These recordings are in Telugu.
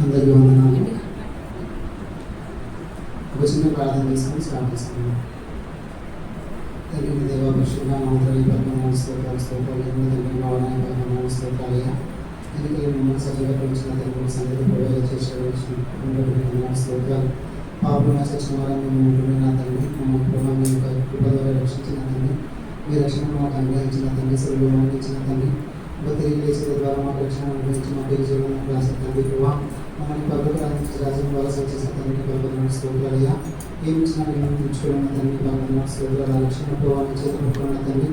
అందరికీ వందనాలు. ఒక చిన్న ప్రార్థన చేసుకొని స్టార్ట్ చేసుకున్నాం. తెలియని దేవ పరిశుద్ధ మాత్రమే పద్మనాభ స్తోత్రాలు స్తోత్రాలు తెలియని వాడని పద్మనాభ స్తోత్రాలయ్యా. ఎన్నికలు మిమ్మల్ని సజీవపరిచిన తెలుగు సంగతి ప్రవేశ చేసే స్తోత్రాలు. పాపంగా చచ్చిన వారిని మేము ఉంటున్న నా తండ్రి, మమ్మల్ని ప్రభావం యొక్క కృప ద్వారా రక్షించిన తండ్రి, మీ రక్షణ మాకు అనుగ్రహించిన తండ్రి, సెలవులు అందించిన తండ్రి, తిరిగి లేచిన ద్వారా మాకు రక్షణ అనుగ్రహించి మా పేరు జీవనానికి రాసిన తండ్రి ప్రభావ మమ్మల్ని పద్ధతి రాజ్యం వలస వచ్చేసిన తండ్రికి పర్వతమైన స్తోత్రాలయ్యా. ఏమి ఇచ్చినా మేము తెచ్చుకున్న తండ్రి పర్వతమైన స్తోత్రాల రక్షణ ప్రభావాన్ని చేతున్న తండ్రి,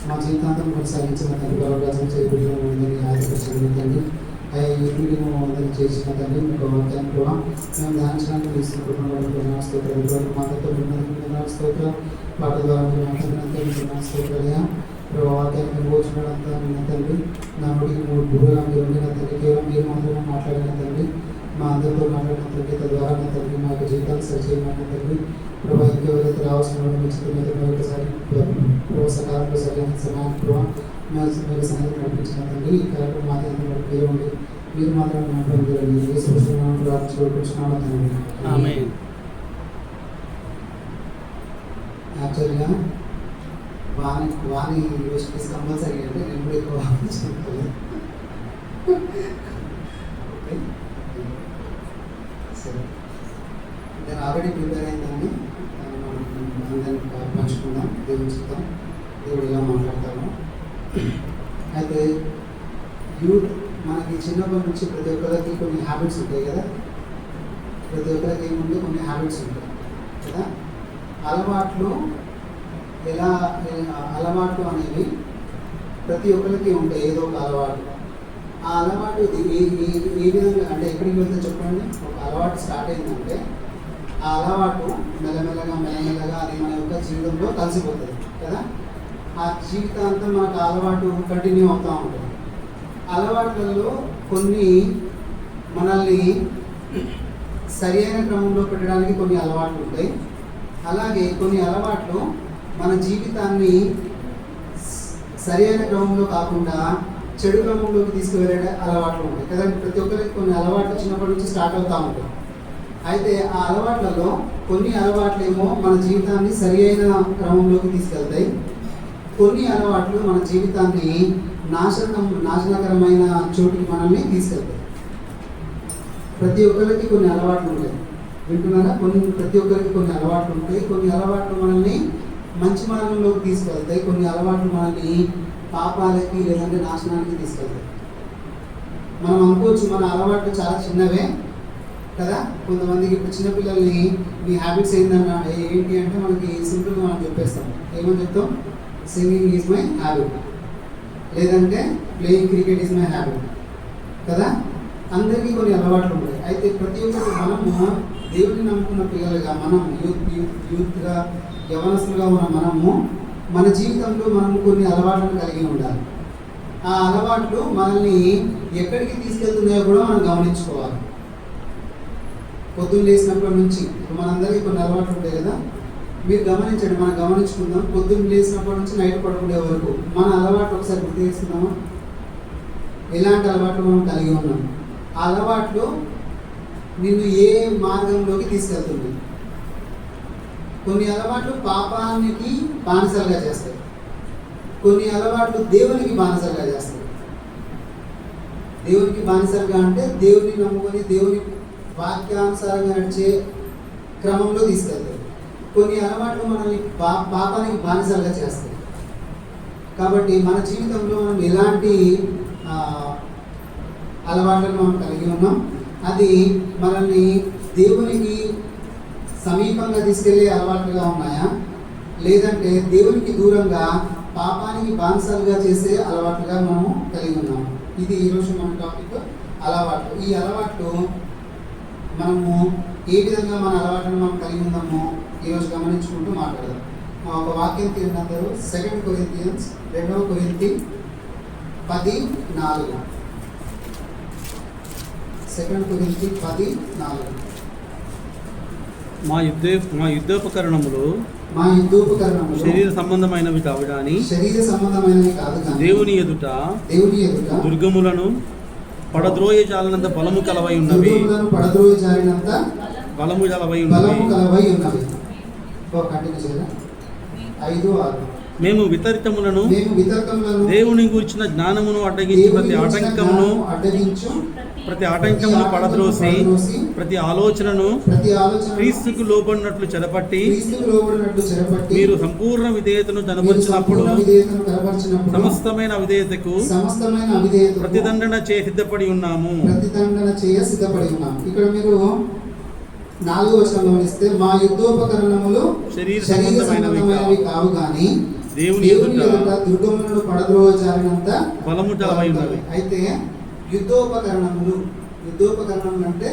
మా జీవితాంతం కొనసాగించిన తండ్రి పర్వరాజం చేపట్టిన ఉందని ఆదరించిన తండ్రి, అయ్యా ఇంటికి వందలు చేసిన తండ్రి మీకు వాక్యాన్ని ప్రభావ మేము ధ్యానించడానికి తీసుకుంటున్న స్తోత్రాలు మాతో స్తోత్రాలు పాట ద్వారా మీరు మాట్లాడినంత స్తోత్రాలయ్యా. వాక్యాన్ని భోజనంతా విన్న తండ్రి, నా నోటికి మూడు గురువుగా మీరు ఉండిన తండ్రి, కేవలం మీరు మాత్రమే మాట్లాడిన తండ్రి, మా అందరితో మాట్లాడిన తండ్రి, తద్వారా నా తండ్రి మా యొక్క జీవితాన్ని సరిచేయమన్న తండ్రి ప్రభావ ఇంకెవరైతే రావాల్సిన మీద ఒకసారి ప్రభావ సకాలంలో సరైన సమయాన్ని ప్రభావ మీరు సంగతి నడిపించిన తండ్రి, ఈ కార్యక్రమం మాత్రం పేరు ఉండి మీరు మాత్రం నడిపించగలిగి ఏ సృష్టిస్తున్నామని ప్రార్థించుకుంటున్నామో తండ్రి. యాక్చువల్గా వాణి యూనివర్సిటీస్ కంపల్సరీ అంటే నేను కూడా ఎక్కువ ఓకే సరే, నేను ఆల్రెడీ ప్రిపేర్ అయిందాన్ని అందరినీ పంచుకుందాం, దేవుని చూద్దాం, దేవుడు ఇలా మాట్లాడతాము. అయితే యూత్ మనకి చిన్నప్పటి నుంచి ప్రతి ఒక్కరికి కొన్ని హ్యాబిట్స్ ఉంటాయి కదా, ప్రతి ఒక్కరికి ఏముంటే కొన్ని హ్యాబిట్స్ ఉంటాయి కదా. అలవాట్లు అలవాట్లు అనేవి ప్రతి ఒక్కరికి ఉంటాయి, ఏదో ఒక అలవాటు. ఆ అలవాటు ఏ విధంగా అంటే ఎక్కడికి వెళ్తే చెప్పండి, ఒక అలవాటు స్టార్ట్ అయిందంటే ఆ అలవాటు మెల్లమెల్లగా అది మన యొక్క జీవితంలో కలిసిపోతుంది కదా. ఆ జీవితాంతం మనకు అలవాటు కంటిన్యూ అవుతూ ఉంటుంది. అలవాట్లలో కొన్ని మనల్ని సరి అయిన క్రమంలో పెట్టడానికి కొన్ని అలవాట్లు ఉంటాయి. అలాగే కొన్ని అలవాట్లు మన జీవితాన్ని సరి అయిన క్రమంలో కాకుండా చెడు క్రమంలోకి తీసుకువెళ్ళే అలవాట్లు ఉంటాయి కదండి. ప్రతి ఒక్కరికి కొన్ని అలవాట్లు చిన్నప్పటి నుంచి స్టార్ట్ అవుతూ ఉంటాయి. అయితే ఆ అలవాట్లలో కొన్ని అలవాట్లేమో మన జీవితాన్ని సరి అయిన క్రమంలోకి తీసుకెళ్తాయి, కొన్ని అలవాట్లు మన జీవితాన్ని నాశనకరమైన చోటుకి మనల్ని తీసుకెళ్తాయి. ప్రతి ఒక్కరికి కొన్ని అలవాట్లు ఉంటాయి, వింటున్నారా? ప్రతి ఒక్కరికి కొన్ని అలవాట్లు ఉంటాయి. కొన్ని అలవాట్లు మనల్ని మంచి మార్గంలోకి తీసుకెళ్తాయి, కొన్ని అలవాట్లు మనల్ని పాపాలకి లేదంటే నాశనానికి తీసుకెళ్తాయి. మనం అనుకోవచ్చు మన అలవాట్లు చాలా చిన్నవే కదా. కొంతమందికి ఇప్పుడు చిన్నపిల్లల్ని మీ హ్యాబిట్స్ ఏంటి అంటే మనకి సింపుల్గా మనం చెప్పేస్తాం. ఏమని చెప్తాం? సింగింగ్ ఈజ్ మై హ్యాబిట్, లేదంటే playing cricket is my habit కదా. అందరికీ కొన్ని అలవాట్లు ఉంటాయి. అయితే ప్రతి ఒక్కరు మనము దేవుని నమ్ముకున్న పిల్లలుగా, మనం యూత్గా యవనస్తులుగా ఉన్న మనము మన జీవితంలో మనము కొన్ని అలవాట్లను కలిగి ఉండాలి. ఆ అలవాట్లు మనల్ని ఎక్కడికి తీసుకెళ్తున్నాయో కూడా మనం గమనించుకోవాలి. పొద్దున్న లేచినప్పటి నుంచి మనందరికీ కొన్ని అలవాట్లు ఉంటాయి కదా, మీరు గమనించండి, మనం గమనించుకుందాం. పొద్దున్న లేచినప్పటి నుంచి నైట్ పడుకునే వరకు మన అలవాట్లు ఒకసారి గుర్తు చేసుకుందామా? ఎలాంటి అలవాట్లు మనం కలిగి ఉన్నాం? ఆ అలవాట్లు నిన్ను ఏ మార్గంలోకి తీసుకెళ్తుంది? కొన్ని అలవాట్లు పాపానికి బానిసలుగా చేస్తాయి, కొన్ని అలవాట్లు దేవునికి బానిసలుగా చేస్తాయి. దేవునికి బానిసలుగా అంటే దేవుని నమ్ముకొని దేవుని వాక్యానుసారంగా నడిచే క్రమంలో తీసుకెళ్తాయి. కొన్ని అలవాట్లు మనల్ని పాపానికి బానిసలుగా చేస్తాయి. కాబట్టి మన జీవితంలో మనం ఎలాంటి అలవాట్లను మనం కలిగి ఉన్నాం, అది మనల్ని దేవునికి సమీపంగా తీసుకెళ్లే అలవాట్లుగా ఉన్నాయా, లేదంటే దేవునికి దూరంగా పాపానికి బానిసలుగా చేసే అలవాట్లుగా మనము కలిగి ఉన్నాము? ఇది ఈరోజు మన టాపిక్, అలవాట్లు. ఈ అలవాట్లు మనము ఏ విధంగా మన అలవాట్లను మనం కలిగి ఉన్నామో ఈరోజు గమనించుకుంటూ మాట్లాడదాం. ఒక వాక్యం తీరినందరూ 2 కొరింథియన్స్ 2వ కొరింథీ 10:4. 2 కొరింథీ 10:4. మా యుద్ధోపకరణములు శరీర సంబంధమైనవి కాదు కానీ దేవుని ఎదుట దుర్గములను పడద్రోయ జాలనంత బలము కలవై ఉన్నవి. దుర్గములను పడద్రోయ జారినంత బలము కలవై ఉన్నవి. బలము కలవై ఉన్నవి. కంటిన్యూ చేయాలి. 5, 6. మేము వితరితములను దేవుని గూర్చిన జ్ఞానమును అడ్డగించి ప్రతి ఆటంకమును పడద్రోసి ప్రతి ఆలోచనను క్రీస్తుకు లోబడినట్లు చెరపట్టి మీరు సంపూర్ణ విధేయతను కనబరిచినప్పుడు సమస్తమైన అవిధేయతకు ప్రతిదండన చేయ సిద్ధపడి ఉన్నాము. ఇక్కడ మీరు 4వ వచనంలో గమనిస్తే మా యుద్ధోపకరణములు శరీర సంబంధమైనవి కావు గాని దేవుని ఎదుట దుర్గములను పడద్రోవ జారినంత బలము కలవై ఉన్నవి. అయితే యుద్ధోపకరణములు అంటే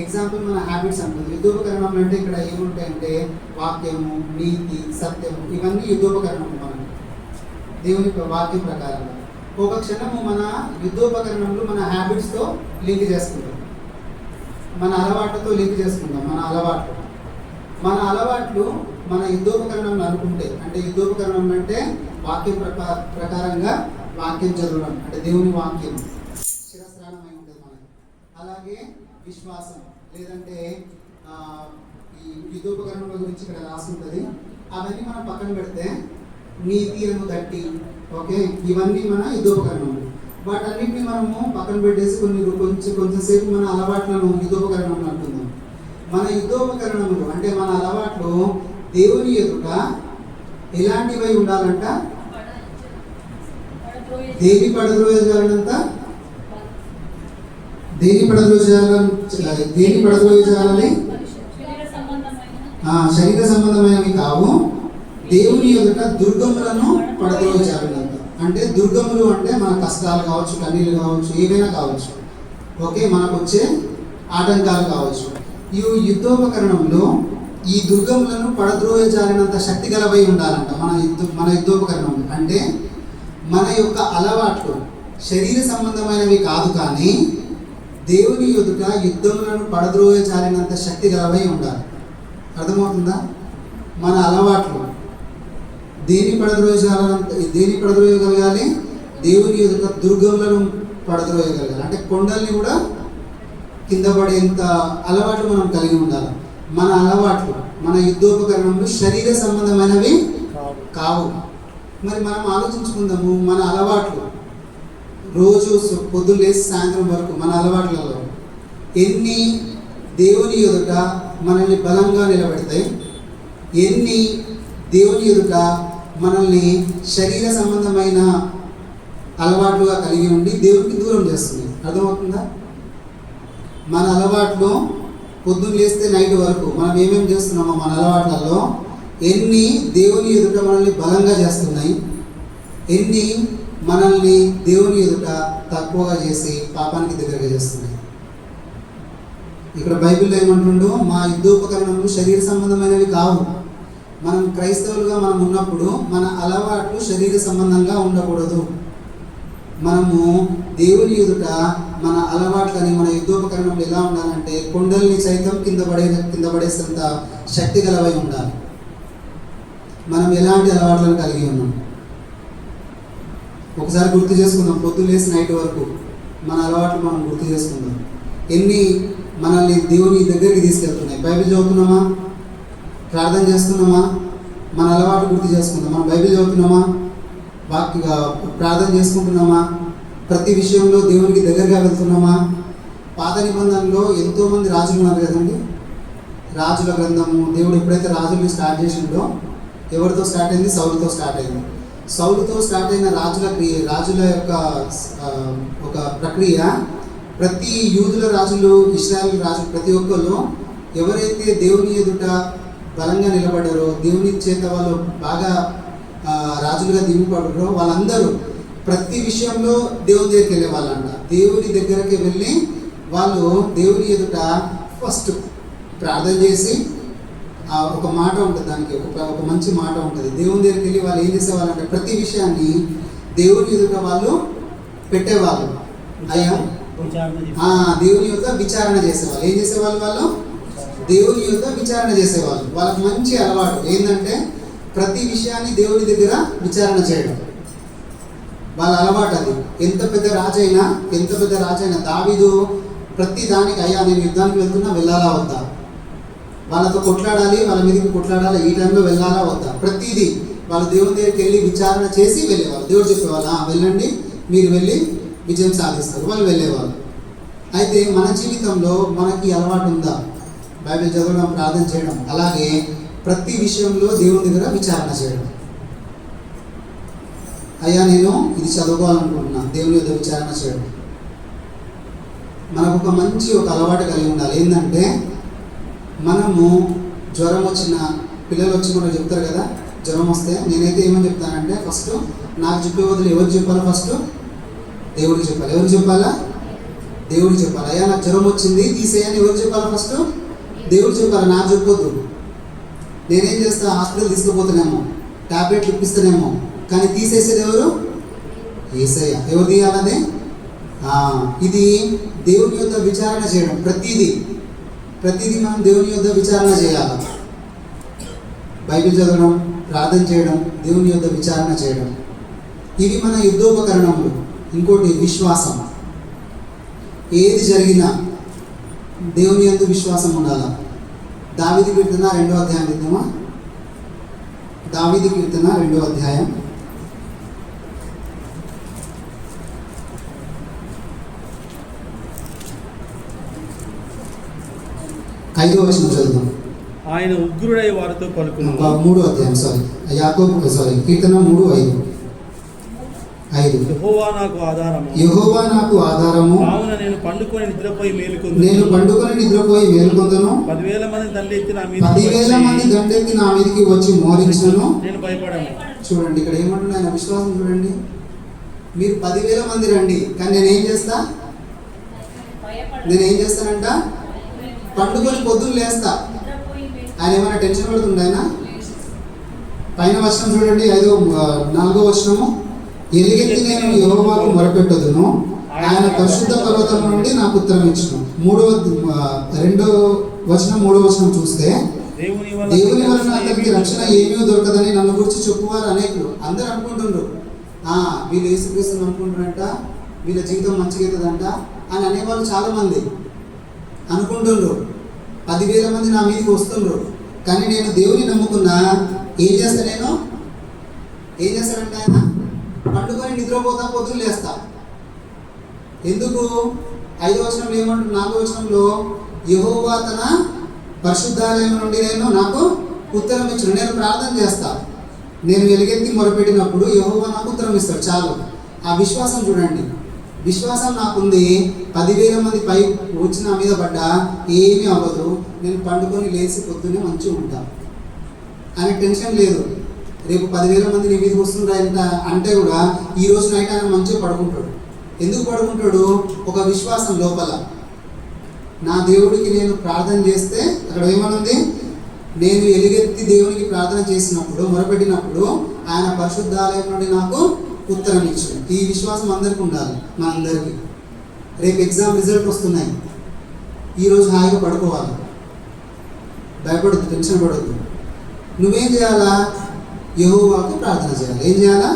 ఎగ్జాంపుల్ మన హ్యాబిట్స్ అంటుంది. యుద్ధోపకరణం అంటే ఇక్కడ ఏముంటాయంటే వాక్యము, నీతి, సత్యము, ఇవన్నీ యుద్ధోపకరణము. మనకి దేవుని వాక్యం ప్రకారంగా ఒక క్షణము మన యుద్ధోపకరణములు మన హ్యాబిట్స్తో లింక్ చేసుకుంటాం, మన అలవాట్లతో లింక్ చేసుకుంటాం. మన అలవాట్లు మన యుద్ధోపకరణం అనుకుంటే, అంటే యుద్ధోపకరణం అంటే వాక్యం ప్రకారంగా వాక్యం చదవడం, అంటే దేవుని వాక్యం శిరస్త్రాణమై ఉంటుంది మనకి. అలాగే విశ్వాసం, లేదంటే ఈ యుద్ధోపకరణం గురించి ఇక్కడ రాసి ఉంటుంది. అవన్నీ మనం పక్కన పెడితే నీతి అను గట్టి, ఓకే, ఇవన్నీ మన యుద్ధోపకరణం. వాటన్నిటిని మనము పక్కన పెట్టేసి కొంచెంసేపు మన అలవాట్లను యుద్ధోపకరణం అంటున్నాం. మన యుద్ధోపకరణములు అంటే మన అలవాట్లు దేవుని ఎదుట ఎలాంటివై ఉండాలంట? దేని పడద్రోయాలంత దేని పడద్రోయాలని శరీర సంబంధమైనవి కావు, దేవుని ఎదుట దుర్గములను పడద్రోయాలంత. అంటే దుర్గములు అంటే మన కష్టాలు కావచ్చు, కన్నీళ్ళు కావచ్చు, ఏవైనా కావచ్చు, ఓకే, మనకు వచ్చే ఆటంకాలు కావచ్చు. ఈ యుద్ధోపకరణంలో ఈ దుర్గములను పడద్రోయ జారినంత శక్తి గలవై ఉండాలంట మన యుద్ధోపకరణం. అంటే మన యొక్క అలవాట్లు శరీర సంబంధమైనవి కాదు, కానీ దేవుని ఎదుట యుద్ధములను పడద్రోయ జారినంత శక్తి గలవై ఉండాలి. అర్థమవుతుందా? మన అలవాట్లు దేని పడద్రోయగలగాలి? దేవుని ఎదుట దుర్గములను పడద్రోయగలగాలి. అంటే కొండల్ని కూడా కింద పడేంత అలవాట్లు మనం కలిగి ఉండాలి. మన అలవాట్లు, మన యుద్ధోపకరణములు శరీర సంబంధమైనవి కావు. మరి మనం ఆలోచించుకుందాము, మన అలవాట్లు రోజు పొద్దున్న లేచి సాయంత్రం వరకు మన అలవాట్లలో ఎన్ని దేవుని ఎదుట మనల్ని బలంగా నిలబెడతాయి, ఎన్ని దేవుని ఎదుట మనల్ని శరీర సంబంధమైన అలవాట్లుగా కలిగి ఉండి దేవునికి దూరం చేస్తుంది. అర్థమవుతుందా? మన అలవాట్లు పొద్దున్న లేస్తే నైట్ వరకు మనం ఏమేమి చేస్తున్నామో మన అలవాట్లలో ఎన్ని దేవుని ఎదుట మనల్ని బలంగా చేస్తున్నాయి, ఎన్ని మనల్ని దేవుని ఎదుట తక్కువగా చేసి పాపానికి దగ్గరగా చేస్తున్నాయి. ఇక్కడ బైబిల్లో ఏమంటుండో మా యుద్ధోపకరణములు శరీర సంబంధమైనవి కావు. మనం క్రైస్తవులుగా మనం ఉన్నప్పుడు మన అలవాట్లు శరీర సంబంధంగా ఉండకూడదు. మనము దేవుని ఎదుట మన అలవాట్లని, మన యుద్ధోపకరణంలో ఎలా ఉండాలంటే కొండల్ని సైతం కింద పడేసేంత శక్తి గలవై ఉండాలి. మనం ఎలాంటి అలవాట్లను కలిగి ఉన్నాం ఒకసారి గుర్తు చేసుకుందాం. పొద్దున్న లేసి నైట్ వరకు మన అలవాట్లు మనం గుర్తు చేసుకుందాం. ఎన్ని మనల్ని దేవుని దగ్గరికి తీసుకెళ్తున్నాయి? బైబిల్ చదువుతున్నామా? ప్రార్థన చేస్తున్నామా? మన అలవాటు గుర్తు చేసుకుందాం. మనం బైబిల్ చదువుతున్నామా? ప్రార్థన చేసుకుంటున్నామా? ప్రతి విషయంలో దేవునికి దగ్గరగా వెళ్తున్నామా? పాత నిబంధనలో ఎంతోమంది రాజులు ఉన్నారు కదండి. రాజుల గ్రంథము, దేవుడు ఎప్పుడైతే రాజుల్ని స్టార్ట్ చేసిండో ఎవరితో స్టార్ట్ అయింది? సౌలుతో స్టార్ట్ అయింది. సౌలుతో స్టార్ట్ అయిన రాజుల యొక్క ఒక ప్రక్రియ ప్రతి యూదుల రాజులు, ఇశ్రాయేలు రాజులు, ప్రతి ఒక్కళ్ళు ఎవరైతే దేవుని ఎదుట బలంగా నిలబడ్డారో, దేవుని చేత వాళ్ళు బాగా రాజులుగా దిగుపడ్డారో వాళ్ళందరూ ప్రతి విషయంలో దేవుని దగ్గరికి వెళ్ళే వాళ్ళంట. దేవుని దగ్గరికి వెళ్ళి వాళ్ళు దేవుని ఎదుట ఫస్ట్ ప్రార్థన చేసి ఒక మాట ఉంటుంది, దానికి ఒక మంచి మాట ఉంటుంది. దేవుని దగ్గరికి వెళ్ళి వాళ్ళు ఏం చేసేవాళ్ళంటే ప్రతి విషయాన్ని దేవుని ఎదుట వాళ్ళు పెట్టేవాళ్ళు. అయ్యా దేవుని యొక్క విచారణ చేసేవాళ్ళు. ఏం చేసేవాళ్ళు? వాళ్ళు దేవుని యొక్క విచారణ చేసేవాళ్ళు. వాళ్ళకి మంచి అలవాటు ఏంటంటే ప్రతి విషయాన్ని దేవుని దగ్గర విచారణ చేయడం. వాళ్ళ అలవాటు అది. ఎంత పెద్ద రాజైనా దావీదు ప్రతి దానికి, అయ్యా నేను యుద్ధానికి వెళ్తున్నా, వెళ్ళాలా వద్దా, వాళ్ళతో కొట్లాడాలి, వాళ్ళ మీదకి కొట్లాడాలి, ఈ టైంలో వెళ్ళాలా వద్దా, ప్రతిదీ వాళ్ళు దేవుని దగ్గరికి వెళ్ళి విచారణ చేసి వెళ్ళేవాళ్ళు. దేవుడు చెప్పేవాళ్ళు, వెళ్ళండి, మీరు వెళ్ళి విజయం సాధిస్తారు, వాళ్ళు వెళ్ళేవాళ్ళు. అయితే మన జీవితంలో మనకి అలవాటు ఉందా? బైబిల్ చదవడం, ప్రార్థన చేయడం, అలాగే ప్రతి విషయంలో దేవుని దగ్గర విచారణ చేయడం. అయ్యా నేను ఇది చదువుకోవాలనుకుంటున్నా, దేవుని యొక్క విచారణ చేయడం. మనకు ఒక అలవాటు కలిగి ఉండాలి. ఏంటంటే మనము జ్వరం వచ్చిన, పిల్లలు వచ్చి మనకు చెప్తారు కదా, జ్వరం వస్తే నేనైతే ఏమని చెప్తానంటే, ఫస్ట్ నాకు చెప్పే వదిలి ఎవరు చెప్పాలా? ఫస్ట్ దేవుడికి చెప్పాలి. ఎవరు చెప్పాలా? దేవుడికి చెప్పాలి. అయ్యా నాకు జ్వరం వచ్చింది తీసేయని ఎవరు చెప్పాలా? ఫస్ట్ దేవుడు చెప్పాలి, నాకు చెప్పొద్దు. నేనేం చేస్తా, హాస్పిటల్ తీసుకుపోతానేమో, టాబ్లెట్లు ఇప్పిస్తానేమో, కానీ తీసేసేది ఎవరు? యేసయ్య. ఎవరు తీయాలనే? ఇది దేవుని యొక్క విచారణ చేయడం. ప్రతిదీ మనం దేవుని యొక్క విచారణ చేయాలి. బైబిల్ చదవడం, ప్రార్థన చేయడం, దేవుని యొక్క విచారణ చేయడం, ఇవి మన యుద్ధోపకరణములు. ఇంకోటి విశ్వాసం. ఏది జరిగినా దేవుని యందు విశ్వాసం ఉండాలి. దావీదు కీర్తన 2వ అధ్యాయం విద్దామా? దావీదు కీర్తన 2వ అధ్యాయం 5వ వచనం చదువుదాం. ఆయన ఉగ్రుడై వారితో పలుకును. 3వ అధ్యాయం కీర్తన 3:5. యెహోవా నాకు ఆధారము, కావున నేను పండుకొని నిద్రపోయి మేలుకొందును. 10,000 మంది దండెత్తి నా మీదకి వచ్చి మోరించును, నేను భయపడను. చూడండి ఇక్కడ ఏమంటున్నా, ఆయన విశ్వాసం చూడండి. మీరు 10,000 మంది రండి, కానీ నేనేం చేస్తానంట? పండుకొని పొద్దున్న లేస్తా. ఆయన ఏమైనా టెన్షన్ పడుతుండే? ఆయన పైన వచనం చూడండి, 4వ వచనము, ఎలుగెత్తి నేను యెహోవాకు మొరపెట్టుదును, ఆయన పరిశుద్ధ పర్వతం నుండి నాకు ఉత్తరం ఇచ్చును. 2వ వచనం చూస్తే, దేవుని వలన అతనికి రక్షణ ఏమీ దొరకదని నన్ను గురించి చెప్పువారు అనేకులు. అందరు అనుకుంటుండ్రు, వీళ్ళు యేసుక్రీస్తుని అనుకుంటారంట, వీళ్ళ జీవితం మంచిగా అవుతుందంట అని అనేవాళ్ళు చాలా మంది అనుకుంటుండ్రు. 10,000 మంది నా మీదకి వస్తుండ్రు, కానీ నేను దేవుని నమ్ముకున్నా. ఏం చేస్తాడంటే ఆయన పండుకొని నిద్రపోతా, పొద్దున్న లేస్తా. ఎందుకు? 5వ వచనంలో ఏమంటుంది? 4వ వచనంలో, యెహోవా తన పరిశుద్ధాలయం నుండి నాకు ఉత్తరం ఇచ్చును. నేను ప్రార్థన చేస్తా, నేను ఎలుగెత్తి మొరపెట్టినప్పుడు యెహోవా నాకు ఉత్తరం ఇస్తాడు. చాలు. ఆ విశ్వాసం చూడండి. విశ్వాసం నాకుంది. 10,000 మంది పై వచ్చి నా మీద పడ్డా ఏమీ అవ్వదు, నేను పండుకొని లేచి పొద్దున్నే మంచిగా ఉంటా అని టెన్షన్ లేదు. రేపు 10,000 మంది నీ మీదకి వస్తుంటాయంట అంటే కూడా ఈ రోజు నైట్ ఆయన మంచిగా పడుకుంటాడు. ఎందుకు పడుకుంటాడు? ఒక విశ్వాసం లోపల. నా దేవుడికి నేను ప్రార్థన చేస్తే, అక్కడ ఏమనుంది? నేను ఎలుగెత్తి దేవునికి ప్రార్థన చేసినప్పుడు, మొరపెట్టినప్పుడు ఆయన పరిశుద్ధాలయం నుండి నాకు ఉత్తరం ఇచ్చాడు. ఈ విశ్వాసం అందరికీ ఉండాలి, మనందరికీ. రేపు ఎగ్జామ్ రిజల్ట్ వస్తున్నాయి, ఈరోజు హాయిగా పడుకోవాలి, భయపడద్దు, టెన్షన్ పడద్దు. నువ్వేం చేయాలా? యెహోవాకు ప్రార్థన చేయాలి. ఏం చేయాలా?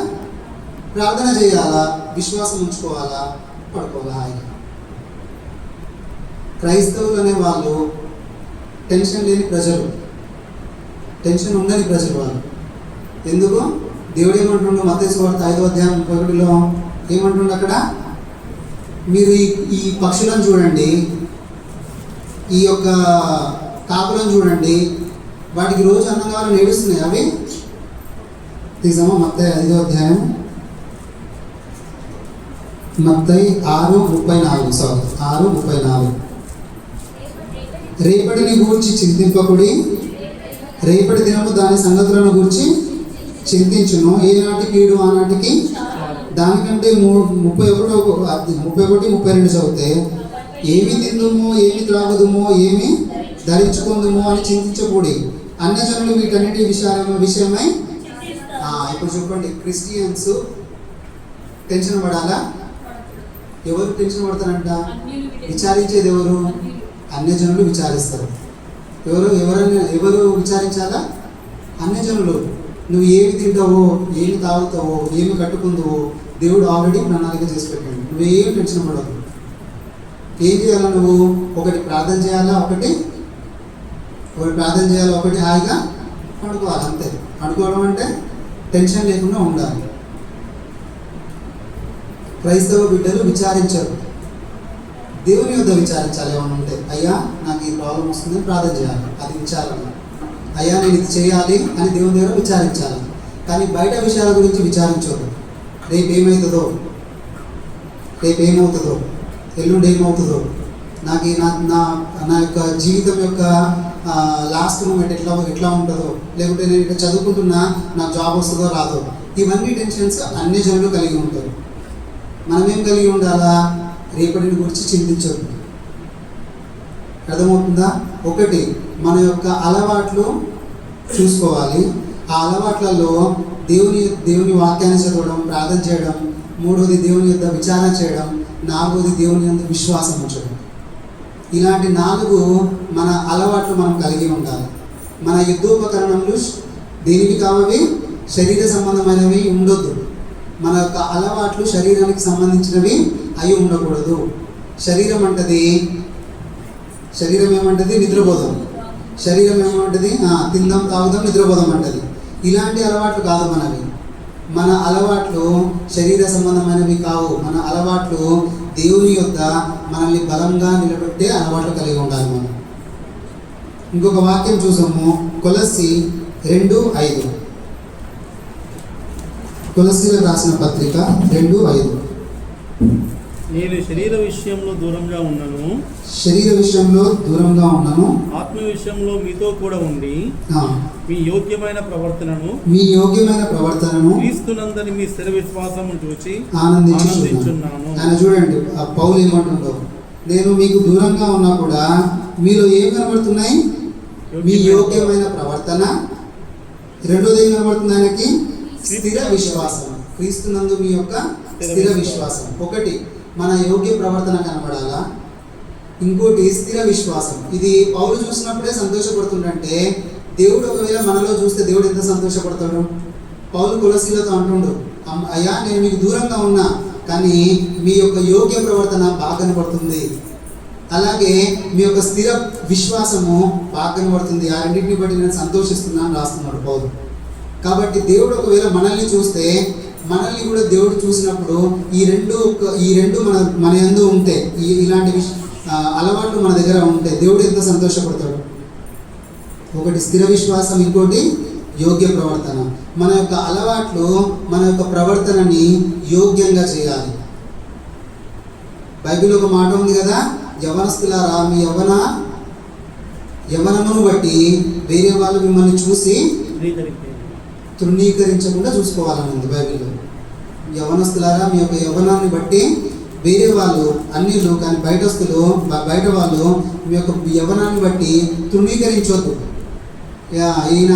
ప్రార్థన చేయాలా, విశ్వాసం ఉంచుకోవాలా, పడుకోవాలా హాయిగా. క్రైస్తవులు అనే వాళ్ళు టెన్షన్ లేని ప్రజలు, టెన్షన్ ఉండని ప్రజలు వాళ్ళు. ఎందుకు? దేవుడు ఏమంటుండో మత్తయి సువార్త 5వ అధ్యాయం 31లో ఏమంటుండ? అక్కడ మీరు ఈ పక్షులను చూడండి, ఈ యొక్క కాకులను చూడండి, వాటికి రోజు అన్నం కావాలని ఏడుస్తున్నాయి. అవి తీసామా? మత్తయి 5వ అధ్యాయం, మత్తయి 6:34. రేపటిని గూర్చి చింతింపకుడి, రేపటి దినము దాని సంగతులను గురించి చింతించును, ఏనాటి కీడు ఆనాటికి. దానికంటే 31-32 చదివితే, ఏమి తిందుమో, ఏమి త్రాగుదుమో, ఏమి ధరించుకుందుమో అని చింతించకూడి, అన్యజనులు వీటన్నిటి విషయమై. ఇప్పుడు చెప్పండి, క్రిస్టియన్స్ టెన్షన్ పడాలా? ఎవరు టెన్షన్ పడతారంట? విచారించేది ఎవరు? అన్యజనులు విచారిస్తారు. ఎవరు విచారించాలా? అన్యజనులు. నువ్వు ఏమి తింటావో, ఏమి తాగుతావో, ఏమి కట్టుకుందావో, దేవుడు ఆల్రెడీ ప్రణాళిక చేసి పెట్టాడు. నువ్వేం టెన్షన్ పడదు. ఏం చేయాలా నువ్వు? ఒకటి ప్రార్థన చేయాలా, ఒకటి ప్రార్థన చేయాలా, ఒకటి హాయిగా పడుకోవాలి. అంతే. పడుకోవడం అంటే టెన్షన్ లేకుండా ఉండాలి. క్రైస్తవ బిడ్డలు విచారించరు, దేవుని యొద్ద విచారించాలి. ఏమైనా ఉంటే, అయ్యా నాకు ఈ ప్రాబ్లం వస్తుందని ప్రార్థన చేయాలి, అది విచారణ. అయ్యా నేను ఇది చేయాలి అని దేవుని దగ్గర విచారించాలి. కానీ బయట విషయాల గురించి విచారించదు. రేపు ఏమవుతుందో, రేపు ఏమవుతుందో, ఎల్లుండి ఏమవుతుందో, నాకు నా యొక్క జీవితం యొక్క లాస్ట్ మూమెంట్ ఎట్లా ఉంటుందో, లేకుంటే నేను ఇక్కడ చదువుకుంటున్నా నాకు జాబ్ వస్తుందో రాదో, ఇవన్నీ టెన్షన్స్ అన్ని జనులు కలిగి ఉంటారు. మనమేం కలిగి ఉండాలా? రేపటిని గురించి చింతించదు. అర్థమవుతుందా? ఒకటి మన యొక్క అలవాట్లు చూసుకోవాలి. ఆ అలవాట్లలో దేవుని వాక్యాన్ని చదవడం, ప్రార్థన చేయడం. మూడోది దేవుని యొక్క విచారణ చేయడం. నాలుగోది దేవుని యొక్క విశ్వాసం ఉంచడం. ఇలాంటి 4 మన అలవాట్లు మనం కలిగి ఉండాలి. మన యుద్ధోపకరణములు దేనికి కావవి? శరీర సంబంధమైనవి ఉండొద్దు. మన యొక్క అలవాట్లు శరీరానికి సంబంధించినవి అయి ఉండకూడదు. శరీరం ఏమంటది? నిద్రపోదాం. శరీరం ఏమంటది? తిందాం, తాగుదాం, నిద్రపోదాం అంటది. ఇలాంటి అలవాట్లు కాదు మనవి. మన అలవాట్లు శరీర సంబంధమైనవి కావు. మన అలవాట్లు దేవుని యొద్ద మనల్ని బలంగా నిలబెట్టే అలవాట్లు కలిగి ఉండాలి మనం. ఇంకొక వాక్యం చూసాము, కొలస్సీ 2:5. కొలస్సీలకు రాసిన పత్రిక 2:5. నేను శరీర విషయంలో దూరంగా ఉన్నాను, ఆత్మ విషయంలో మీతో కూడా ఉండి మీ యోగ్యమైన ప్రవర్తనను క్రీస్తునందని మీ స్థిర విశ్వాసము చూచి ఆనందించున్నాను. ఆయన చూడండి, పౌలు ఏమంటుండో, నేను మీకు దూరంగా ఉన్నా కూడా మీలో ఏం కనబడుతున్నాయి? మీ యోగ్యమైన ప్రవర్తన. రెండోది ఏం కనబడుతుంది ఆయనకి? స్థిర విశ్వాసం. క్రీస్తునందు మీ యొక్క స్థిర విశ్వాసం. ఒకటి మన యోగ్య ప్రవర్తన కనబడాలా, ఇంకోటి స్థిర విశ్వాసం. ఇది పౌలు చూసినప్పుడే సంతోషపడుతుందంటే దేవుడు ఒకవేళ మనలో చూస్తే దేవుడు ఎంత సంతోషపడతాడు? పౌలు కొలస్సీలతో అంటుండు, అయ్యా నేను మీకు దూరంగా ఉన్నా కానీ మీ యొక్క యోగ్య ప్రవర్తన బాగా కనబడుతుంది, అలాగే మీ యొక్క స్థిర విశ్వాసము బాగా కనబడుతుంది. ఆ రెండింటిని బట్టి నేను సంతోషిస్తున్నాను రాస్తున్నాడు పౌలు. కాబట్టి దేవుడు ఒకవేళ మనల్ని చూస్తే, మనల్ని కూడా దేవుడు చూసినప్పుడు ఈ రెండు మన యందు ఉంటే, ఇలాంటి అలవాట్లు మన దగ్గర ఉంటే దేవుడు ఎంత సంతోషపడతాడు? ఒకటి స్థిర విశ్వాసం, ఇంకోటి యోగ్య ప్రవర్తన. మన యొక్క అలవాట్లు మన యొక్క ప్రవర్తనని యోగ్యంగా చేయాలి. బైబిల్లో ఒక మాట ఉంది కదా, యవనస్తులారా మీ యవనమును బట్టి వేరే వాళ్ళు మిమ్మల్ని చూసి తృణీకరించకుండా చూసుకోవాలని ఉంది బైబిల్లో. యవనస్తులారా మీ యొక్క యవనాన్ని బట్టి వేరే వాళ్ళు, అన్యులు కానీ బయట వాళ్ళు మీ యొక్క యవనాన్ని బట్టి తృణీకరించవద్దు. ఈయన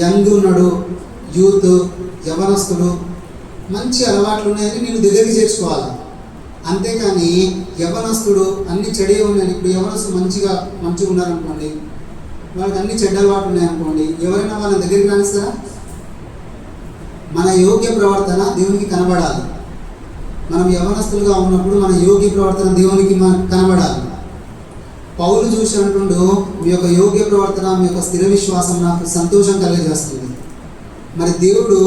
యంగ్ ఉన్నాడు, యూత్, యవనస్తుడు, మంచి అలవాట్లు ఉన్నాయని నేను దగ్గరికి చేర్చుకోవాలి. అంతేకాని యవనస్తుడు అన్ని చెడే ఉన్నాయని, ఇప్పుడు యవనస్తుడు మంచిగా ఉన్నారనుకోండి, వాళ్ళకి అన్ని చెడ్డ అలవాట్లు ఉన్నాయనుకోండి, ఎవరైనా వాళ్ళ దగ్గరికి రానిస్తారా? మన యోగ్య ప్రవర్తన దేవునికి కనబడాలి. మనం యవనస్తులుగా ఉన్నప్పుడు మన యోగ్య ప్రవర్తన దేవునికి కనబడాలి. పౌలు చూసి అంటుండు, మీ యొక్క యోగ్య ప్రవర్తన, మీ యొక్క స్థిర విశ్వాసం నాకు సంతోషం కలిగజేస్తుంది. మరి దేవుడు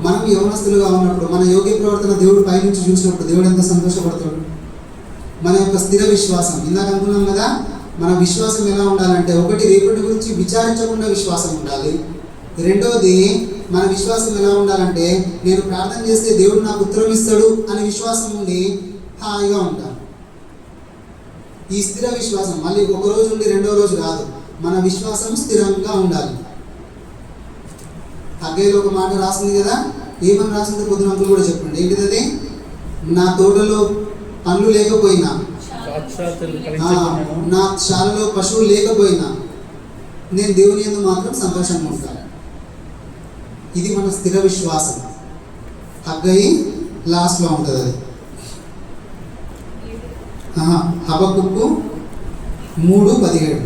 మనం యవనస్తులుగా ఉన్నప్పుడు మన యోగ్య ప్రవర్తన దేవుడు పైనుంచి చూసినప్పుడు దేవుడు ఎంత సంతోషపడతాడు? మన యొక్క స్థిర విశ్వాసం, ఇందాక అనుకున్నాం కదా, మన విశ్వాసం ఎలా ఉండాలంటే, ఒకటి రేపటి గురించి విచారించకుండా విశ్వాసం ఉండాలి. రెండవది మన విశ్వాసం ఎలా ఉండాలంటే, నేను ప్రార్థన చేస్తే దేవుడు నాకు ఉత్తరం ఇస్తాడు అనే విశ్వాసం ఉండి హాయిగా ఉంటాను. ఈ స్థిర విశ్వాసం మళ్ళీ ఒక రోజు ఉండి రెండో రోజు కాదు, మన విశ్వాసం స్థిరంగా ఉండాలి. అగ్గేలో ఒక మాట రాసింది కదా, ఏమని రాసింది పొద్దున అంకులు కూడా చెప్పండి. ఏంటిది? నా తోటలో పండ్లు లేకపోయినా, నా శాలలో పశువులు లేకపోయినా నేను దేవుని యందు మాత్రం సంతోషంగా ఉంటాను. ఇది మన స్థిర విశ్వాసం. హగ్గయి లాస్ట్లో ఉంటుంది అది. హబక్కుకు 3:17.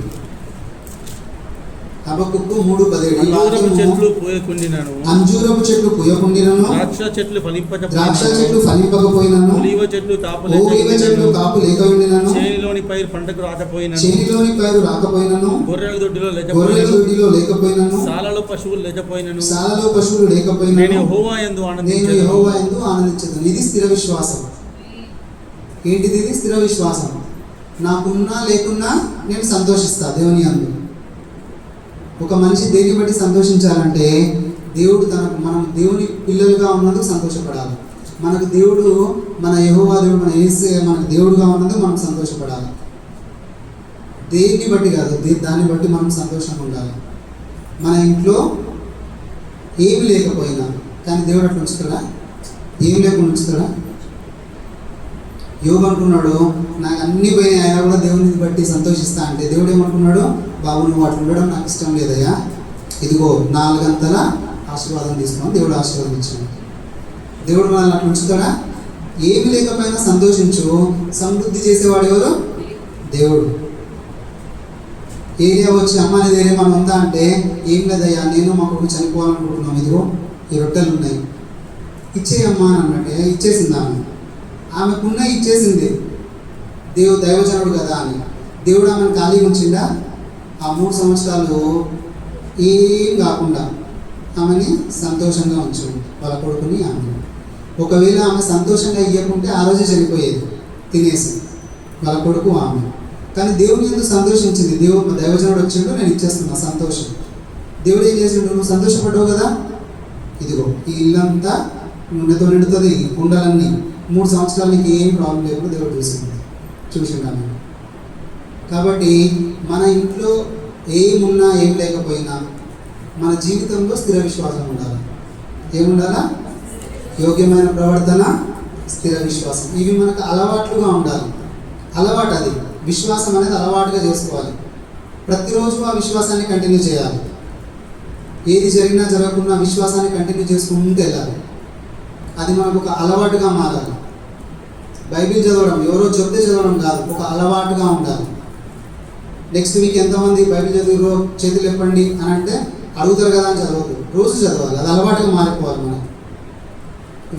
హబక్కుకు 3:17 అంజూరపు చెట్లు పూయకుండినను, అంజూరపు చెట్లు పూయకుండినను, ద్రాక్ష చెట్లు ద్రాక్ష చెట్లు ఫలింపకపోయినను, ఒలీవ చెట్లు కాపు లేక ఉండినను, చేనిలోని పైరు పంటకు రాకపోయినను, గొర్రెల దొడ్డిలో లేకపోయినను, సాలలో పశువులు లేకపోయినను, నేను యెహోవా యందు ఆనందించదు. ఇది స్థిర విశ్వాసం. ఏంటిది? ఇది స్థిర విశ్వాసం. నాకున్నా లేకున్నా నేను సంతోషిస్తా దేవుని యందు. ఒక మనిషి దేన్ని బట్టి సంతోషించాలంటే మనం దేవుని పిల్లలుగా ఉన్నందుకు సంతోషపడాలి. మనకు దేవుడు, మన యెహోవా దేవుడు, మన యేసే మనకు దేవుడుగా ఉన్నందుకు మనం సంతోషపడాలి. దేన్ని బట్టి కాదు, దాన్ని బట్టి మనం సంతోషంగా ఉండాలి. మన ఇంట్లో ఏమి లేకపోయినా కానీ దేవుడు అట్లా ఉంచుతాడా? ఏమి లేకుండా ఉంచుతాడా? యోగు అంటున్నాడు, నాకు అన్ని పోయినాయి అయినా కూడా దేవుని బట్టి సంతోషిస్తా అంటే దేవుడు ఏమంటున్నాడు? బాబు నువ్వు అట్లా ఉండడం నాకు ఇష్టం లేదయ్యా, ఇదిగో 4 గంటల ఆశీర్వాదం తీసుకున్నాను, దేవుడు ఆశీర్వాదం ఇచ్చాడు. దేవుడు మనల్ని అట్లా ఉంచుతాడా? ఏమి లేకపోయినా సంతోషించు. సమృద్ధి చేసేవాడు ఎవరు? దేవుడు. ఏరియా వచ్చి అమ్మ అనేది ఏరియా మనం ఉందా అంటే, ఏం లేదయ్యా నేను మా కొడుకు చనిపోవాలనుకుంటున్నాం, ఇదిగో ఈ రొట్టెలు ఉన్నాయి, ఇచ్చేయమ్మా అని అన్నట్టే ఇచ్చేసింది ఆమెకున్న ఇచ్చేసింది. దైవజనుడు కదా అని దేవుడు ఆమెను ఖాళీగా ఉంచిందా? ఆ 3 సంవత్సరాలు ఏం కాకుండా ఆమెని సంతోషంగా ఉంచాడు, వాళ్ళ కొడుకుని ఆమె. ఒకవేళ ఆమె సంతోషంగా ఇవ్వకుంటే ఆ రోజే చనిపోయేది తినేసి వాళ్ళ కొడుకు ఆమె. కానీ దేవుని ఎందుకు సంతోషించింది? దైవజనుడు వచ్చిండు, నేను ఇచ్చేస్తున్నా సంతోషం. దేవుడు ఏం చేసిండు? నువ్వు సంతోషపడ్డావు కదా, ఇదిగో ఈ ఇల్లంతా నూనెతో నిండుతుంది, కుండలన్నీ 3 సంవత్సరాలు నీకు ఏం ప్రాబ్లం లేకుండా దేవుడు చూసిండు ఆమె. కాబట్టి మన ఇంట్లో ఏమున్నా ఏం లేకపోయినా మన జీవితంలో స్థిర విశ్వాసం ఉండాలి. ఏముండాలా? యోగ్యమైన ప్రవర్తన, స్థిర విశ్వాసం. ఇవి మనకు అలవాట్లుగా ఉండాలి. అలవాటు అది. విశ్వాసం అనేది అలవాటుగా చేసుకోవాలి. ప్రతిరోజు ఆ విశ్వాసాన్ని కంటిన్యూ చేయాలి. ఏది జరిగినా జరగకుండా విశ్వాసాన్ని కంటిన్యూ చేసుకుంటూ వెళ్ళాలి. అది మనకు ఒక అలవాటుగా మారాలి. బైబిల్ చదవడం ఎవరో చెప్తే చదవడం కాదు, ఒక అలవాటుగా ఉండాలి. నెక్స్ట్ వీక్ ఎంతమంది బైబిల్ చదివారో చేతులు చెప్పండి అని అంటే అడుగుతారు కదా అని చదవద్దు, రోజు చదవాలి. అది అలవాటుగా మారిపోవాలి. మనకి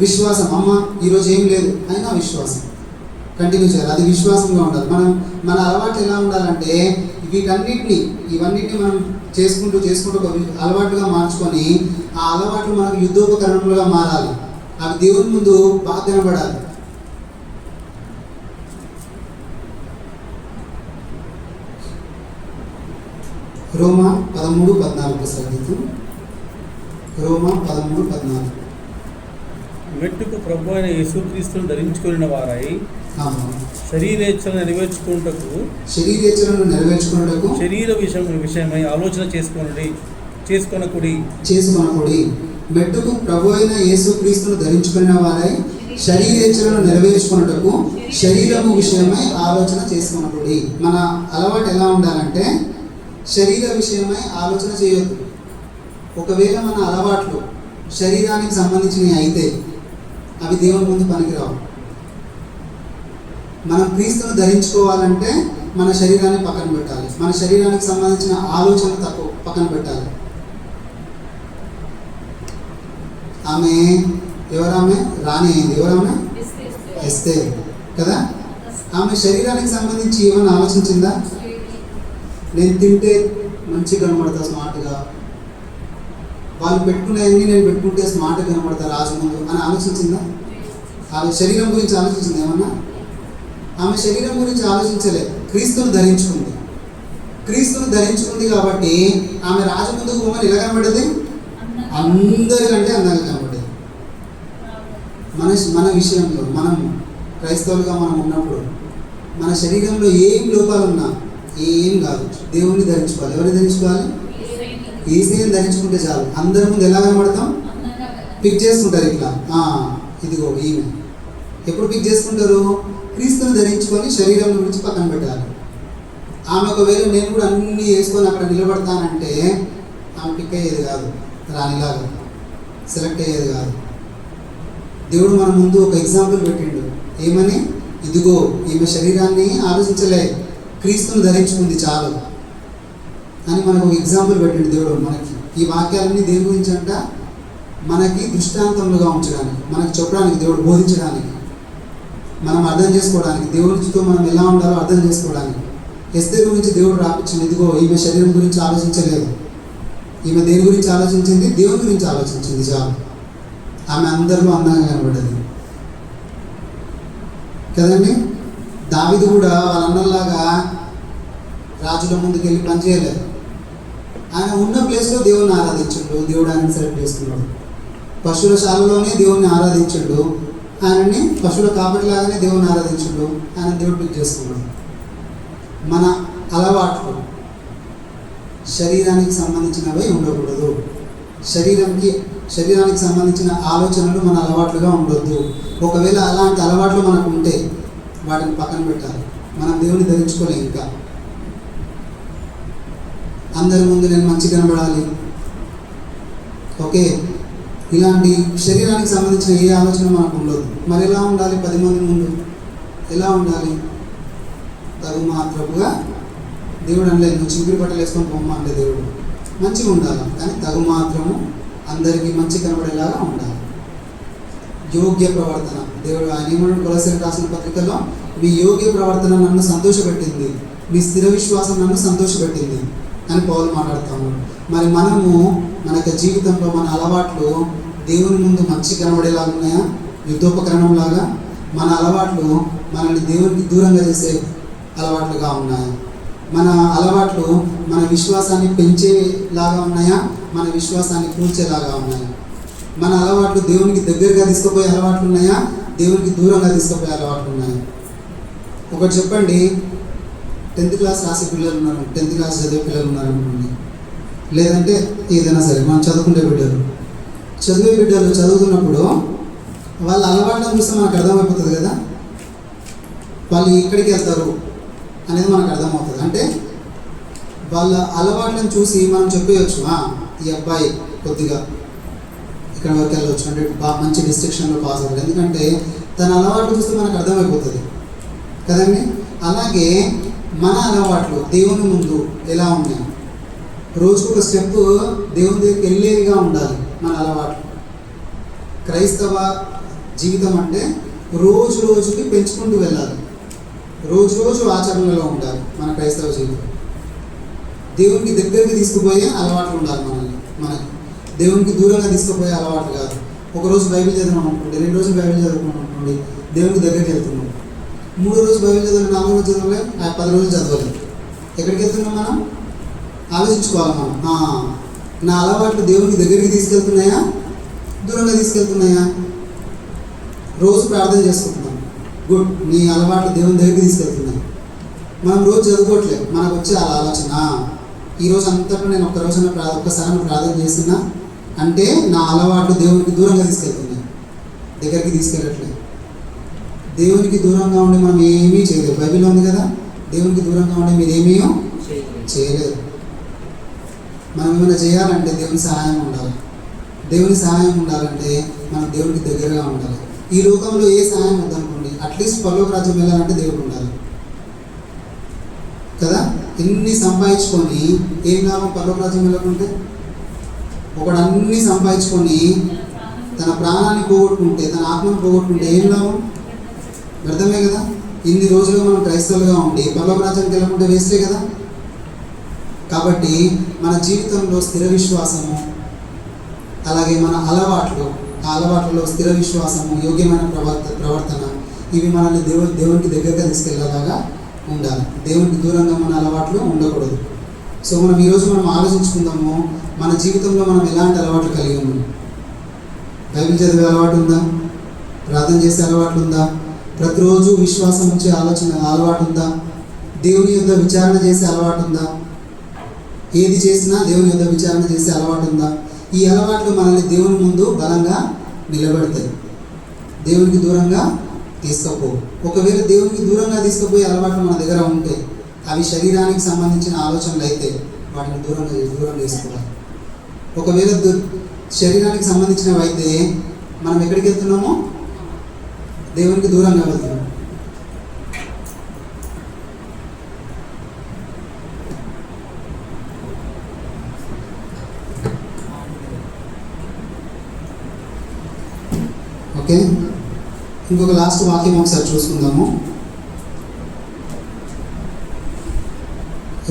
విశ్వాసం, అమ్మ ఈరోజు ఏం లేదు అయినా విశ్వాసం కంటిన్యూ చేయాలి. అది విశ్వాసంగా ఉండాలి. మన అలవాటు ఎలా ఉండాలంటే ఇవన్నిటిని మనం చేసుకుంటూ ఒక అలవాటుగా మార్చుకొని ఆ అలవాట్లు మనకు యుద్ధోపకరణలుగా మారాలి. అవి దేవుని ముందు బాగా కనబడాలి. రోమా 13:14 సరిదిద్దు. రోమా 13:14. మెట్టుకు ప్రభు అయిన యేసుక్రీస్తును ధరించుకున్న వారై శరీరేచ్ఛలను నెరవేర్చుకున్నటకు శరీర విషయమై ఆలోచన చేసుకొనకుడి. మెట్టుకు ప్రభు అయిన యేసుక్రీస్తును ధరించుకున్న వారై శరీరేచ్ఛలను నెరవేర్చుకున్నటకు శరీరము విషయమై ఆలోచన చేసుకొనకుడి. మన అలవాటు ఎలా ఉండాలంటే శరీర విషయమై ఆలోచన చేయొద్దు. ఒకవేళ మన అలవాట్లు శరీరానికి సంబంధించినవి అయితే అవి దేవుని ముందు పనికిరావు. మనం క్రీస్తును ధరించుకోవాలంటే మన శరీరాన్ని పక్కన పెట్టాలి. మన శరీరానికి సంబంధించిన ఆలోచన పక్కన పెట్టాలి. ఆమె ఎవరామె? రాణి అయింది. ఎవరామె? ఎస్తేర్ కదా. ఆమె శరీరానికి సంబంధించి ఏమైనా ఆలోచించిందా? నేను తింటే మంచిగా కనబడతా, స్మార్ట్గా, వాళ్ళు పెట్టుకునేవన్నీ నేను పెట్టుకుంటే స్మార్ట్గా కనబడతా రాజు ముందు అని ఆలోచించిందా? ఆమె శరీరం గురించి ఆలోచించింది ఏమన్నా? ఆమె శరీరం గురించి ఆలోచించలే. క్రీస్తును ధరించుకుంది కాబట్టి ఆమె రాజు ముందుకు పోమని ఎలా కనబడ్డది? అందరికంటే అందంగా కనబడ్డది. మన విషయంలో మనం క్రైస్తవులుగా మనం ఉన్నప్పుడు మన శరీరంలో ఏం లోపాలు ఉన్నా ఏం కాదు, దేవుణ్ణి ధరించుకోవాలి. ఎవరిని ధరించుకోవాలి? యేసుని ధరించుకుంటే చాలు. అందరి ముందు ఎలా కనబడతాం? పిక్ చేసుకుంటారు ఇట్లా, ఇదిగో ఈమె. ఎప్పుడు పిక్ చేసుకుంటారు? క్రీస్తుని ధరించుకొని శరీరం గురించి పక్కన పెట్టాలి. ఆమె ఒకవేళ నేను కూడా అన్నీ వేసుకొని అక్కడ నిలబడతానంటే ఆమె పిక్ అయ్యేది కాదు, రాణిలాగా సెలెక్ట్ అయ్యేది కాదు. దేవుడు మన ముందు ఒక ఎగ్జాంపుల్ పెట్టిండు. ఏమని? ఇదిగో ఈమె శరీరాన్ని ఆలోచించలే, క్రీస్తుని ధరించుకుంది చాలు. అని మనకు ఎగ్జాంపుల్ పెట్టండి దేవుడు మనకి. ఈ వాక్యాలన్నీ దేని గురించి అంట? మనకి దృష్టాంతములుగా ఉంచడానికి, మనకి చెప్పడానికి, దేవుడు బోధించడానికి, మనం అర్థం చేసుకోవడానికి, దేవుడితో మనం ఎలా ఉండాలో అర్థం చేసుకోవడానికి. ఎస్తేరు గురించి దేవుడు రాపించింది. ఇదిగో ఈమె శరీరం గురించి ఆలోచించలేదు, ఈమె దేని గురించి ఆలోచించింది? దేవుని గురించి ఆలోచించింది. చాలు. ఆమె అందరిలో అందంగా కనబడ్డది కదండి. దావీదు కూడా వాళ్ళ అన్నలాగా రాజుల ముందుకు వెళ్ళి పనిచేయలేదు. ఆయన ఉన్న ప్లేస్లో దేవుని ఆరాధించండు, దేవుడు ఆయనని సెలెక్ట్ చేసుకున్నాడు. పశువుల శాలలోనే దేవుని ఆరాధించండు, ఆయనని పశువుల కాపరిలాగానే దేవుని ఆరాధించండు, ఆయన దేవుడు పిక్ చేసుకున్నాడు. మన అలవాట్లు శరీరానికి సంబంధించినవి ఉండకూడదు. శరీరానికి సంబంధించిన ఆలోచనలు మన అలవాట్లుగా ఉండొద్దు. ఒకవేళ అలాంటి అలవాట్లు మనకు ఉంటే వాటిని పక్కన పెట్టాలి. మనం దేవుని ధరించుకోలేం. ఇంకా అందరి ముందు నేను మంచి కనబడాలి, ఓకే, ఇలాంటి శరీరానికి సంబంధించిన ఏ ఆలోచన మనకు ఉండదు. మరి ఎలా ఉండాలి? 10 మంది ముందు ఎలా ఉండాలి? తగు మాత్రముగా. దేవుడు అనలేదు నువ్వు చింపిరి బట్టలు వేసుకొని పోమ్మా అంటే దేవుడు మంచిగా ఉండాలి, కానీ తగు మాత్రము, అందరికీ మంచి కనబడేలాగా ఉండాలి. యోగ్య ప్రవర్తన. దేవుడు ఆయన ఏమన్నాడు కొలస్సీలకు రాసిన పత్రికలో? మీ యోగ్య ప్రవర్తన నన్ను సంతోషపెట్టింది, మీ స్థిర విశ్వాసం నన్ను సంతోషపెట్టింది అని పౌలు మాట్లాడుతాము. మరి మనము మన యొక్క జీవితంలో మన అలవాట్లు దేవుని ముందు మంచి కనబడేలాగా ఉన్నాయా? యుద్ధోపకరణంలాగా మన అలవాట్లు మనల్ని దేవునికి దూరంగా చేసే అలవాట్లుగా ఉన్నాయా? మన అలవాట్లు మన విశ్వాసాన్ని పెంచేలాగా ఉన్నాయా? మన విశ్వాసాన్ని కూల్చేలాగా ఉన్నాయా? మన అలవాట్లు దేవునికి దగ్గరగా తీసుకుపోయే అలవాట్లు ఉన్నాయా? దేవునికి దూరంగా తీసుకుపోయే అలవాట్లు ఉన్నాయా? ఒకటి చెప్పండి, 10th క్లాస్ రాసే పిల్లలు ఉన్నారు, 10th క్లాస్ చదివే పిల్లలు ఉన్నారనుకోండి, లేదంటే ఏదైనా సరే మనం చదువుకునే బిడ్డలు, చదివే బిడ్డలు చదువుతున్నప్పుడు వాళ్ళ అలవాట్లను చూస్తే మనకు అర్థమైపోతుంది కదా, వాళ్ళు ఎక్కడికి వెళ్తారు అనేది మనకు అర్థమవుతుంది. అంటే వాళ్ళ అలవాట్లను చూసి మనం చెప్పేయచ్చు, ఈ అబ్బాయి కొద్దిగా ఇక్కడ వరకు వెళ్ళవచ్చు, అంటే మంచి డిస్ట్రిక్షన్లో పాస్ అవ్వాలి, ఎందుకంటే తన అలవాట్లు చూస్తే మనకు అర్థమైపోతుంది కదండి. అలాగే మన అలవాట్లు దేవుని ముందు ఎలా ఉన్నాయి? రోజుకు ఒక స్టెప్ దేవుని దగ్గరికి వెళ్ళేవిగా ఉండాలి మన అలవాట్లు. క్రైస్తవ జీవితం అంటే రోజు రోజుకి పెంచుకుంటూ వెళ్ళాలి, రోజు రోజు ఆచరణలో ఉండాలి మన క్రైస్తవ జీవితం. దేవునికి దగ్గరికి తీసుకుపోయే అలవాట్లు ఉండాలి మనకి దేవునికి దూరంగా తీసుకుపోయే అలవాట్లు కాదు. ఒకరోజు బైబిల్ చదివాం అనుకోండి, 2 రోజులు బైబిల్ చదువుకున్నాం అనుకోండి, దేవునికి దగ్గరికి వెళ్తున్నాం. 3 రోజు బైబిల్ చదవాలి, 4 రోజు చదవలే, 10 రోజులు చదవలేదు. ఎక్కడికి వెళ్తున్నాం మనం? ఆలోచించుకోవాలి మనం. నా అలవాట్లు దేవునికి దగ్గరికి తీసుకెళ్తున్నాయా, దూరంగా తీసుకెళ్తున్నాయా? రోజు ప్రార్థన చేసుకుంటున్నాం, గుడ్. నీ అలవాట్లు దేవుని దగ్గరికి తీసుకెళ్తున్నాయి. మనం రోజు చదువుకోవట్లేదు, మనకు వచ్చే అలా ఆలోచన, ఈరోజు అంతటా నేను ఒక్కసారి ప్రార్థన చేసినా అంటే నా అలవాట్లు దేవునికి దూరంగా తీసుకెళ్తున్నాయి, దగ్గరికి తీసుకెళ్ళట్లేదు. దేవునికి దూరంగా ఉండి మనం ఏమీ చేయలేదు. బైబిల్లో ఉంది కదా, దేవునికి దూరంగా ఉండి మీరు ఏమీ చేయలేదు. మనం ఏమైనా చేయాలంటే దేవుని సహాయం ఉండాలి. దేవుని సహాయం ఉండాలంటే మనం దేవునికి దగ్గరగా ఉండాలి. ఈ లోకంలో ఏ సహాయం వద్దనుకోండి, అట్లీస్ట్ పరలోక రాజ్యం వెళ్ళాలంటే దేవుడు ఉండాలి కదా. ఎన్ని సంపాదించుకొని ఏం లాభం పరలోక రాజ్యం వెళ్ళకుంటే? ఒకడు అన్ని సంపాదించుకొని తన ప్రాణాన్ని పోగొట్టుకుంటే, తన ఆత్మను పోగొట్టుకుంటే ఏం లాభం? వ్యర్థమే కదా. ఇన్ని రోజులు మనం క్రైస్తవులుగా ఉండి పరలోక రాజ్యానికి వెళ్ళకుంటే వేస్టే కదా. కాబట్టి మన జీవితంలో స్థిర విశ్వాసము, అలాగే మన అలవాట్లు, ఆ అలవాట్లలో స్థిర విశ్వాసము, యోగ్యమైన ప్రవర్తన, ఇవి మనల్ని దేవునికి దగ్గరగా తీసుకెళ్లేలాగా ఉండాలి. దేవునికి దూరంగా మన అలవాట్లు ఉండకూడదు. సో ఈరోజు మనం ఆలోచించుకుందాము, మన జీవితంలో మనం ఎలాంటి అలవాట్లు కలిగి ఉన్నాం. బైబిల్ చదివే అలవాటు ఉందా? ప్రార్థన చేసే అలవాటు ఉందా? ప్రతిరోజు విశ్వాసం ఉంచే అలవాటు ఉందా? దేవుని యొద్ద విచారణ చేసే అలవాటు ఉందా? ఏది చేసినా దేవుని యొద్ద విచారణ చేసే అలవాటు ఉందా? ఈ అలవాట్లు మనల్ని దేవుని ముందు బలంగా నిలబెడతాయి, దేవునికి దూరంగా తీసుకపో. ఒకవేళ దేవునికి దూరంగా తీసుకుపోయే అలవాట్లు మన దగ్గర ఉంటే, అవి శరీరానికి సంబంధించిన ఆలోచనలు అయితే వాటిని దూరం చేసుకోవాలి. ఒకవేళ శరీరానికి సంబంధించినవి అయితే మనం ఎక్కడికి వెళ్తున్నామో? దేవునికి దూరంగా వెళ్తున్నాం. ఓకే, ఇంకొక లాస్ట్ వాక్యం ఒకసారి చూసుకుందాము.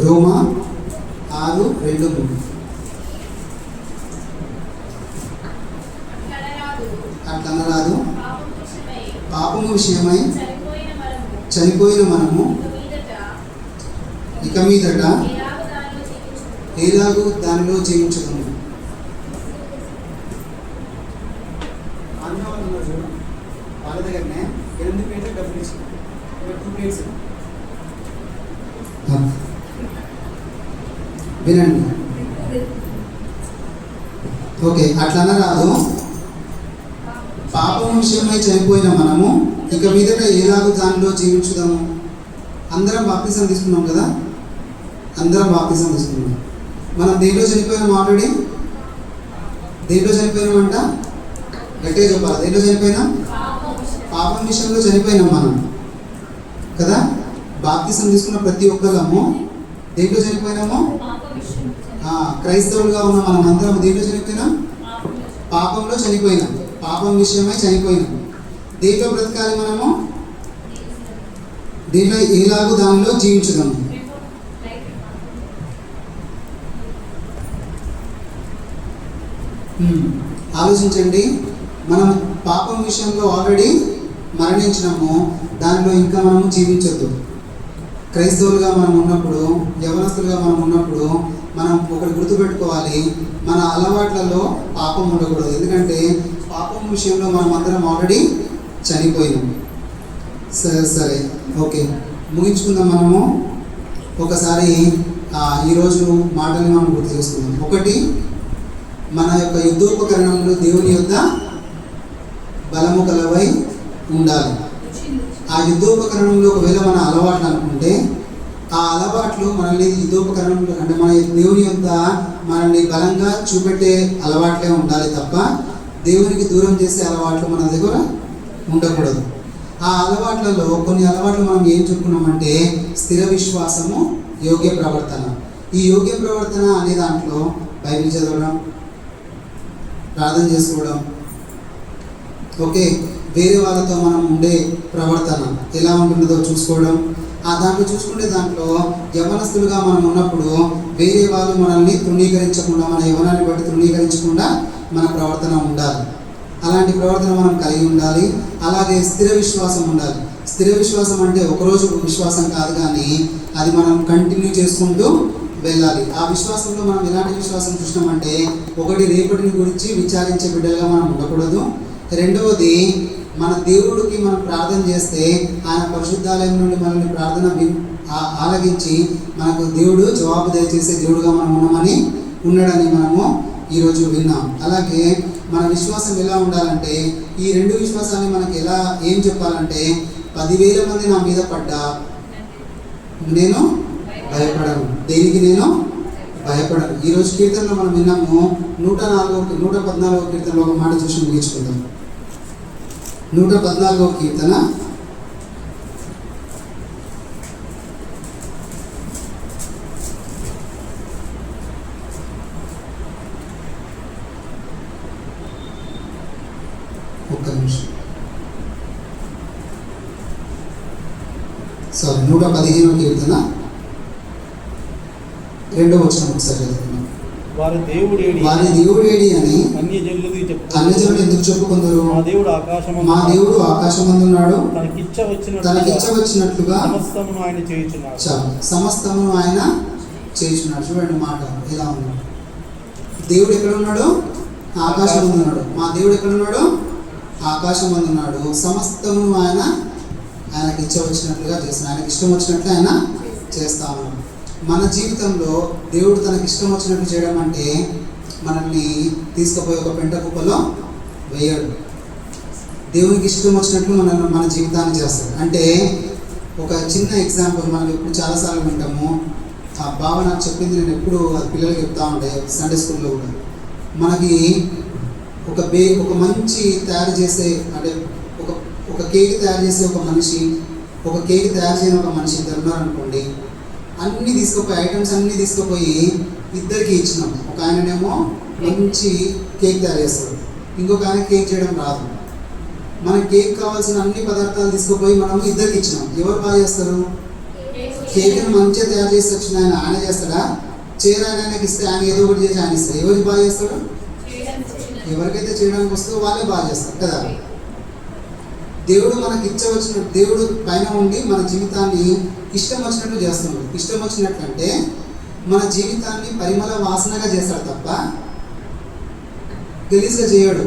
రోమా 6:2-3. అట్లనరాదు, పాపము విషయమై చనిపోయిన మనము ఇక మీదట ఎలాగూ దానిలో జీవించదము. వాళ్ళ దగ్గరనే 8 ప్లేట్లు డబ్బులు ఇచ్చింది, 2 ప్లేట్స్. వినండి, ఓకే. అట్లనరాదు, పాపం విషయమై చనిపోయిన మనము ఇక మీదట ఎలాగూ దానిలో జీవించుదాము. అందరం బాప్తిజం తీసుకున్నాం కదా, అందరం బాప్తిజం తీసుకున్నాం. మనం దేంట్లో చనిపోయినాం? ఆల్రెడీ దేంట్లో చనిపోయినామంట? గట్టిగా చెప్పాలి. దేంట్లో చనిపోయినాం? పాపం విషయంలో చనిపోయినాం మనం కదా. బాప్తిజం తీసుకున్న ప్రతి ఒక్కరము దేంట్లో చనిపోయినాము? క్రైస్తవులుగా ఉన్న మనం అందరం దేంట్లో చనిపోయినాం? పాపంలో చనిపోయినాం. పాపం విషయమై చనిపోయినాం. దేంట్లో బ్రతకాలి మనము? దీంట్లో ఎలాగూ దానిలో జీవించుదాము. ఆలోచించండి, మనం పాపం విషయంలో ఆల్రెడీ మరణించినాము, దానిలో ఇంకా మనము జీవించొద్దు. క్రైస్తవులుగా మనం ఉన్నప్పుడు, యవనస్తులుగా మనం ఉన్నప్పుడు మనం ఒకటి గుర్తుపెట్టుకోవాలి, మన అలవాట్లలో పాపం ఉండకూడదు. ఎందుకంటే పాపం విషయంలో మనం అందరం ఆల్రెడీ చనిపోయినాం. సరే ఓకే, ముగించుకుందాం. మనము ఒకసారి ఈరోజు మాటల్ని మనం గుర్తు చేసుకుందాం. ఒకటి, మన యొక్క యుద్ధోపకరణములు దేవుని యొద్ద బలము కలవై ఉండాలి. ఆ యుద్ధోపకరణంలో ఒకవేళ మన అలవాట్లు అనుకుంటే, ఆ అలవాట్లు మనల్ని యుద్ధోపకరణంలో అంటే మన దేవుని యొద్ద మనల్ని బలంగా చూపెట్టే అలవాట్లే ఉండాలి తప్ప దేవునికి దూరం చేసే అలవాట్లు మన దగ్గర ఉండకూడదు. ఆ అలవాట్లలో కొన్ని అలవాట్లు మనం ఏం చెప్పుకున్నామంటే స్థిర విశ్వాసము, యోగ్య ప్రవర్తన. ఈ యోగ్య ప్రవర్తన అనే దాంట్లో బైబిల్ చదవడం, ప్రార్థన చేసుకోవడం, ఓకే, వేరే వాళ్ళతో మనం ఉండే ప్రవర్తన ఎలా ఉంటుందో చూసుకోవడం. ఆ దాంట్లో చూసుకునే దాంట్లో యవనస్తులుగా మనం ఉన్నప్పుడు వేరే వాళ్ళు మనల్ని తృణీకరించకుండా, మన యవనాన్ని బట్టి తృణీకరించకుండా మన ప్రవర్తన ఉండాలి. అలాంటి ప్రవర్తన మనం కలిగి ఉండాలి. అలాగే స్థిర విశ్వాసం ఉండాలి. స్థిర విశ్వాసం అంటే ఒకరోజు విశ్వాసం కాదు, కానీ అది మనం కంటిన్యూ చేసుకుంటూ వెళ్ళాలి. ఆ విశ్వాసంలో మనం ఎలాంటి విశ్వాసం చూసినామంటే, ఒకటి, రేపటిని గురించి విచారించే బిడ్డలుగా మనం ఉండకూడదు. రెండవది, మన దేవుడికి మనం ప్రార్థన చేస్తే ఆయన పరిశుద్ధాలయం నుండి మనల్ని ప్రార్థన ఆలగించి మనకు దేవుడు జవాబు దయచేసే దేవుడుగా మనం ఉన్నాడని మనము ఈరోజు విన్నాం. అలాగే మన విశ్వాసం ఎలా ఉండాలంటే, ఈ 2 విశ్వాసాన్ని మనకి ఏం చెప్పాలంటే, 10,000 మంది నా మీద పడ్డా నేను భయపడను. దేనికి నేను భయపడను. ఈరోజు కీర్తనలో మనం విన్నాము, 114వ కీర్తనలో ఒక మాట చూసి ముగించుకుందాం. 114వ కీర్తన 115వ కీర్తన 2వ వచనం ఒకసారి చదువుతున్నాం. వారి దేవుడేడి అని అన్యజనులు ఎందుకు చెప్పుకుందరు? మా దేవుడు ఆకాశమందున్నాడు, తనకిచ్చ వచ్చినట్లుగా సమస్తమును ఆయన చేయుచున్నాడు. చూడండి మాట ఎలా ఉన్నాడు. దేవుడు ఎక్కడ ఉన్నాడు? ఆకాశం ఉన్నాడు. మా దేవుడు ఎక్కడ ఉన్నాడు? ఆకాశం ఉన్నాడు. సమస్తమును ఆయనకి ఇచ్చ వచ్చినట్లుగా చేస్తున్నాడు. ఆయనకి ఇష్టం వచ్చినట్లు ఆయన చేస్తా ఉన్నాడు. మన జీవితంలో దేవుడు తనకి ఇష్టం వచ్చినట్లు చేయడం అంటే మనల్ని తీసుకుపోయి ఒక పెంట కుప్పలో వేయడు. దేవునికి ఇష్టం వచ్చినట్లు మన జీవితాన్ని చేస్తాడు. అంటే ఒక చిన్న ఎగ్జాంపుల్ మనం ఇప్పుడు చాలాసార్లు వింటాము. ఆ బావ నాకు చెప్పింది, నేను ఎప్పుడు అది పిల్లలకి చెప్తా ఉంటే సండే స్కూల్లో కూడా, మనకి ఒక మంచి తయారు చేసే అంటే ఒక కేక్ తయారు చేసే ఒక మనిషి, ఒక కేక్ తయారు చేయని ఒక మనిషి ఇద్దరు ఉన్నారనుకోండి. అన్నీ తీసుకుపోయి ఐటమ్స్ అన్నీ తీసుకుపోయి ఇద్దరికి ఇచ్చినాం. ఒక ఆయననేమో మంచి కేక్ తయారు చేస్తాడు, ఇంకొక ఆయన కేక్ చేయడం రాదు. మన కేక్ కావాల్సిన అన్ని పదార్థాలు తీసుకుపోయి మనం ఇద్దరికి ఇచ్చినాం. ఎవరు బాగా చేస్తారు? కేక్ని మంచిగా తయారు చేసి వచ్చిన ఆయన చేస్తాడా? ఆయనకి ఇస్తే ఆయన ఏదో ఒకటి చేసి ఆయన ఇస్తాడు. ఎవరికి బాగా చేస్తాడు? ఎవరికైతే చేయడానికి వస్తుందో వాళ్ళే బాగా చేస్తారు కదా. దేవుడు మనకి ఇచ్చవచ్చిన దేవుడు పైన ఉండి మన జీవితాన్ని ఇష్టం వచ్చినట్లు చేస్తున్నాడు. ఇష్టం వచ్చినట్లు అంటే మన జీవితాన్ని పరిమళ వాసనగా చేస్తాడు తప్ప గలీజ్గా చేయడు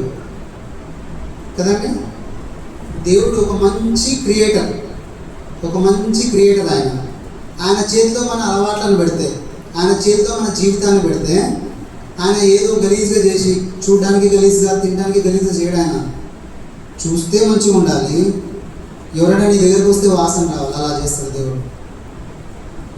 కదండి. దేవుడు ఒక మంచి క్రియేటర్ ఆయన చేతిలో మన అలవాట్లను పెడితే, ఆయన చేతిలో మన జీవితాన్ని పెడితే, ఆయన ఏదో గలీజ్గా చేసి చూడడానికి గలీజ్గా, తినడానికి గలీజ్గా చేయడు. ఆయన చూస్తే మంచిగా ఉండాలి, ఎవరైనా నీ దగ్గరకు వస్తే వాసన రావాలి, అలా చేస్తాడు దేవుడు.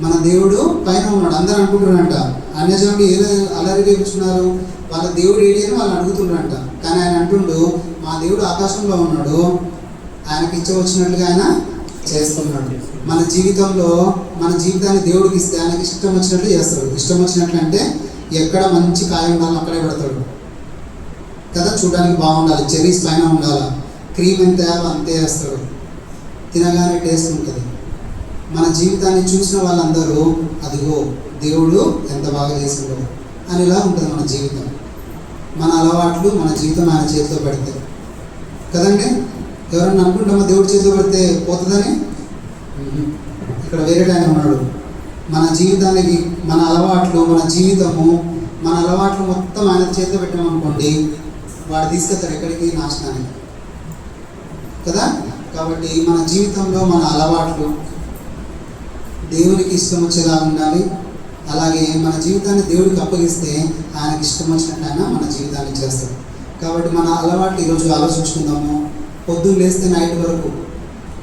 మన దేవుడు పైన ఉన్నాడు. అందరూ అనుకుంటున్నారంట అన్యజనులు ఏదో అలరి రేపుచున్నారు, వాళ్ళ దేవుడు ఏడి అని వాళ్ళు అడుగుతున్నారంట. కానీ ఆయన అంటుండు, మా దేవుడు ఆకాశంలో ఉన్నాడు, ఆయనకి ఇచ్చవచ్చినట్లుగా ఆయన చేస్తున్నాడు. మన జీవితంలో మన జీవితాన్ని దేవుడికి ఇస్తే ఆయనకి ఇష్టం వచ్చినట్లు చేస్తాడు. ఇష్టం వచ్చినట్లు అంటే ఎక్కడ మంచి కాయ ఉండాలో అక్కడే పెడతాడు కదా. చూడడానికి బాగుండాలి, చెరీస్ పైన ఉండాలి, క్రీమ్ ఎంత వేయాలో అంతే వేస్తాడు, తినగానే టేస్ట్ ఉంటుంది. మన జీవితాన్ని చూసిన వాళ్ళందరూ అదిగో దేవుడు ఎంత బాగా చేసిండో అని ఇలా ఉంటుంది మన జీవితం. మన అలవాట్లు మన జీవితం ఆయన చేతిలో పెడితే కదండి. ఎవరన్నా అనుకుంటామా దేవుడి చేతిలో పెడితే పోతుందని? ఇక్కడ వేరే ఆయన ఉన్నాడు. మన జీవితానికి మన అలవాట్లు, మన జీవితము, మన అలవాట్లు మొత్తం ఆయన చేతిలో పెట్టామనుకోండి, వాడు తీసుకెళ్తాడు ఎక్కడికి? నాశనానికి కదా. కాబట్టి మన జీవితంలో మన అలవాట్లు దేవునికి ఇష్టం వచ్చేలా ఉండాలి. అలాగే మన జీవితాన్ని దేవుడికి అప్పగిస్తే ఆయనకి ఇష్టం వచ్చినట్టు ఆయన మన జీవితాన్ని చేస్తాడు. కాబట్టి మన అలవాట్లు ఈరోజు ఆలోచించుకుందాము. పొద్దున్న లేస్తే నైట్ వరకు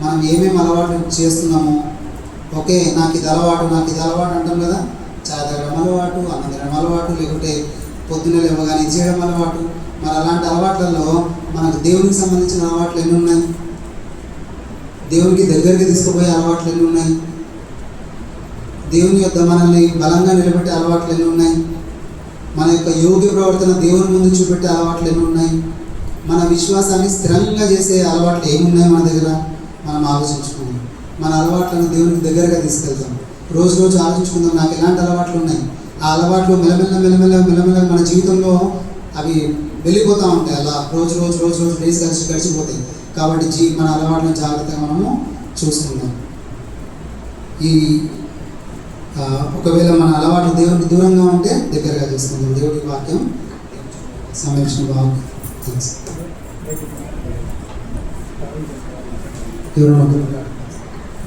మనం ఏమేమి అలవాట్లు చేస్తున్నాము. ఓకే, నాకు ఇది అలవాటు అంటాం కదా. చాయ్ తాగడం అలవాటు, అన్నం తినడం అలవాటు, లేకుంటే పొద్దున్న లేవగానే ఇది చేయడం అలవాటు. మరి అలాంటి అలవాట్లలో మనకు దేవునికి సంబంధించిన అలవాట్లు ఎన్ని ఉన్నాయి? దేవునికి దగ్గరికి తీసుకుపోయే అలవాట్లు ఎన్ని ఉన్నాయి? దేవుని యొక్క మనల్ని బలంగా నిలబెట్టే అలవాట్లు ఎన్ని ఉన్నాయి? మన యొక్క యోగ్య ప్రవర్తన దేవుని ముందు చూపెట్టే అలవాట్లు ఎన్ని ఉన్నాయి? మన విశ్వాసాన్ని స్థిరంగా చేసే అలవాట్లు ఏమున్నాయి మన దగ్గర? మనం ఆలోచించుకుందాం. మన అలవాట్లను దేవునికి దగ్గరగా తీసుకెళ్తాం. రోజు ఆలోచించుకుందాం, నాకు ఎలాంటి అలవాట్లు ఉన్నాయి. ఆ అలవాట్లు మెల్లమెల్ల మన జీవితంలో అవి వెళ్ళిపోతూ ఉంటాయి. అలా రోజు డేస్ గడిచిపోతాయి. కాబట్టి మన అలవాట్లను జాగ్రత్తగా మనము చూసుకుందాం. ఒకవేళ మన అలవాట్లు దేవునికి దూరంగా ఉంటే దగ్గరగా చేసుకుందాం. దేవుడి వాక్యం సంరక్షణ బాగా ఎవరు